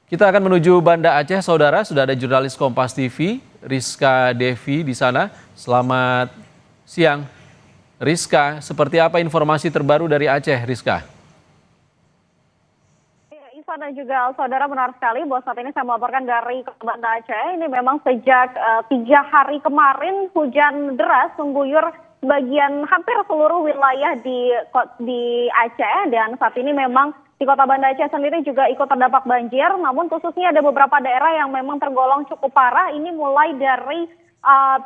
Kita akan menuju Banda Aceh, saudara. Sudah ada jurnalis Kompas TV, Rizka Devi di sana. Selamat siang, Rizka. Seperti apa informasi terbaru dari Aceh, Rizka? Ivan dan juga saudara, benar sekali bahwa saat ini saya melaporkan dari Banda Aceh. Ini memang sejak 3 hari kemarin hujan deras mengguyur bagian hampir seluruh wilayah di Aceh, dan saat ini memang di Kota Banda Aceh sendiri juga ikut terdampak banjir, namun khususnya ada beberapa daerah yang memang tergolong cukup parah. Ini mulai dari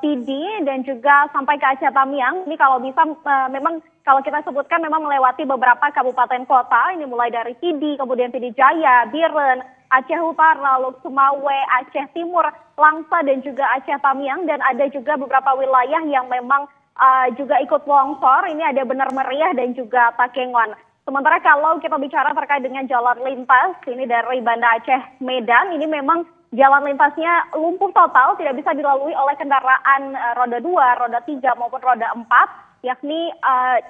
Pidi dan juga sampai ke Aceh Tamiang. Ini kalau bisa memang kalau kita sebutkan memang melewati beberapa kabupaten kota. Ini mulai dari Pidi, kemudian Pidi Jaya, Biren, Aceh Utara, lalu Sumawe, Aceh Timur, Langsa dan juga Aceh Tamiang. Dan ada juga beberapa wilayah yang memang juga ikut longsor. Ini ada Benar Meriah dan juga Takengon. Sementara kalau kita bicara terkait dengan jalan lintas, ini dari Banda Aceh Medan, ini memang jalan lintasnya lumpuh total, tidak bisa dilalui oleh kendaraan roda 2, roda 3 maupun roda 4, yakni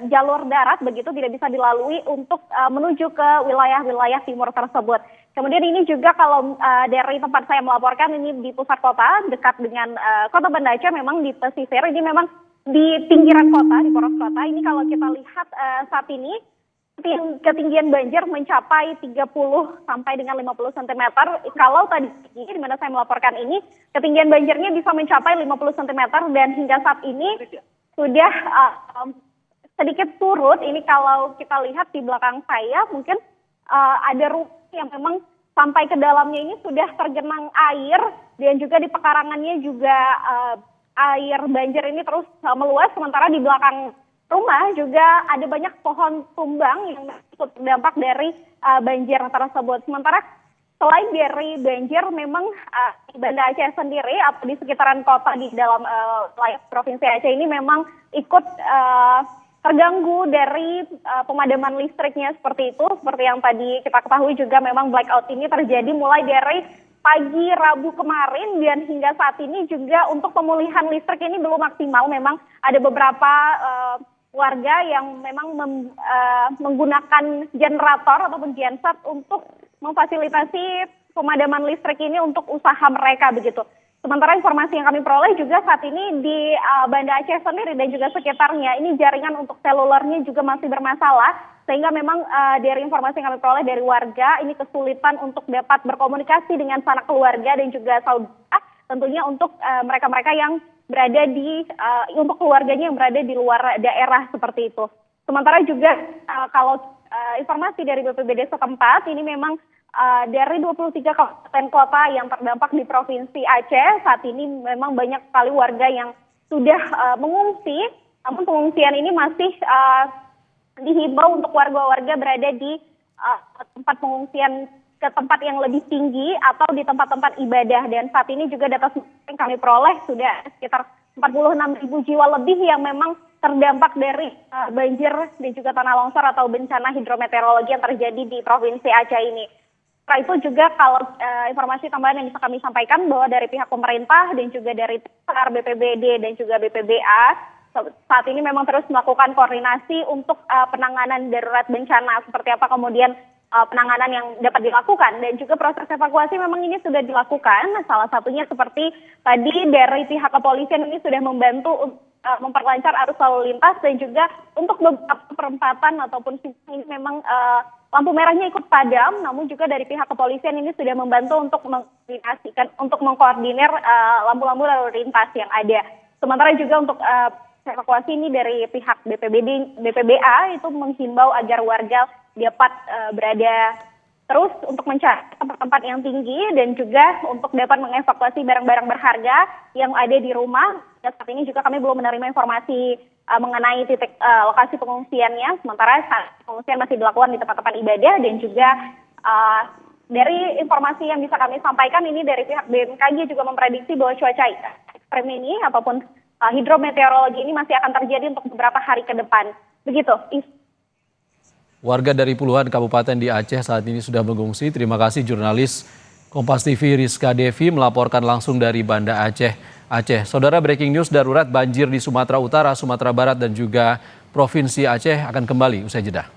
jalur darat begitu tidak bisa dilalui untuk menuju ke wilayah-wilayah timur tersebut. Kemudian ini juga kalau dari tempat saya melaporkan ini di pusat kota, dekat dengan Kota Banda Aceh, memang di pesisir, ini memang di pinggiran kota, di poros kota. Ini kalau kita lihat saat ini, ketinggian banjir mencapai 30 sampai dengan 50 cm. Kalau tadi di mana saya melaporkan ini, ketinggian banjirnya bisa mencapai 50 cm dan hingga saat ini sudah sedikit surut. Ini kalau kita lihat di belakang saya, mungkin ada rumah yang memang sampai ke dalamnya ini sudah tergenang air, dan juga di pekarangannya juga air banjir ini terus meluas. Sementara di belakang rumah juga ada banyak pohon tumbang yang ikut terdampak dari banjir tersebut. Sementara selain dari banjir, memang di Banda Aceh sendiri atau di sekitaran kota di dalam wilayah Provinsi Aceh ini memang ikut terganggu dari pemadaman listriknya seperti itu. Seperti yang tadi kita ketahui juga memang blackout ini terjadi mulai dari pagi Rabu kemarin, dan hingga saat ini juga untuk pemulihan listrik ini belum maksimal. Memang ada beberapa warga yang memang menggunakan generator ataupun genset untuk memfasilitasi pemadaman listrik ini untuk usaha mereka begitu. Sementara informasi yang kami peroleh juga saat ini di Banda Aceh sendiri dan juga sekitarnya, ini jaringan untuk selulernya juga masih bermasalah, sehingga memang dari informasi yang kami peroleh dari warga ini kesulitan untuk dapat berkomunikasi dengan sanak keluarga dan juga saudara, tentunya untuk mereka-mereka yang berada di untuk keluarganya yang berada di luar daerah seperti itu. Sementara juga kalau informasi dari BPBD setempat, ini memang dari 23 kabupaten kota yang terdampak di Provinsi Aceh, saat ini memang banyak sekali warga yang sudah mengungsi, namun pengungsian ini masih dihimbau untuk warga-warga berada di tempat pengungsian ke tempat yang lebih tinggi atau di tempat-tempat ibadah. Dan saat ini juga data yang kami peroleh sudah sekitar 46.000 jiwa lebih yang memang terdampak dari banjir dan juga tanah longsor atau bencana hidrometeorologi yang terjadi di Provinsi Aceh ini. Setelah itu juga kalau informasi tambahan yang bisa kami sampaikan bahwa dari pihak pemerintah dan juga dari BPBD dan juga BPBA saat ini memang terus melakukan koordinasi untuk penanganan darurat bencana, seperti apa kemudian penanganan yang dapat dilakukan, dan juga proses evakuasi memang ini sudah dilakukan. Salah satunya seperti tadi dari pihak kepolisian ini sudah membantu memperlancar arus lalu lintas, dan juga untuk beberapa perempatan ataupun ini memang lampu merahnya ikut padam, namun juga dari pihak kepolisian ini sudah membantu untuk mengkoordinasikan, untuk mengkoordinir lampu-lampu lalu lintas yang ada. Sementara juga untuk evakuasi ini dari pihak BPBA itu menghimbau agar warga dapat berada terus untuk mencari tempat-tempat yang tinggi, dan juga untuk dapat mengevakuasi barang-barang berharga yang ada di rumah. Dan saat ini juga kami belum menerima informasi mengenai titik lokasi pengungsiannya, sementara pengungsian masih dilakukan di tempat-tempat ibadah. Dan juga dari informasi yang bisa kami sampaikan ini dari pihak BMKG juga memprediksi bahwa cuaca ekstrem ini ataupun hidrometeorologi ini masih akan terjadi untuk beberapa hari ke depan. Begitu. Warga dari puluhan kabupaten di Aceh saat ini sudah mengungsi. Terima kasih jurnalis Kompas TV Rizka Devi melaporkan langsung dari Banda Aceh. Saudara, breaking news darurat banjir di Sumatera Utara, Sumatera Barat dan juga Provinsi Aceh akan kembali usai jeda.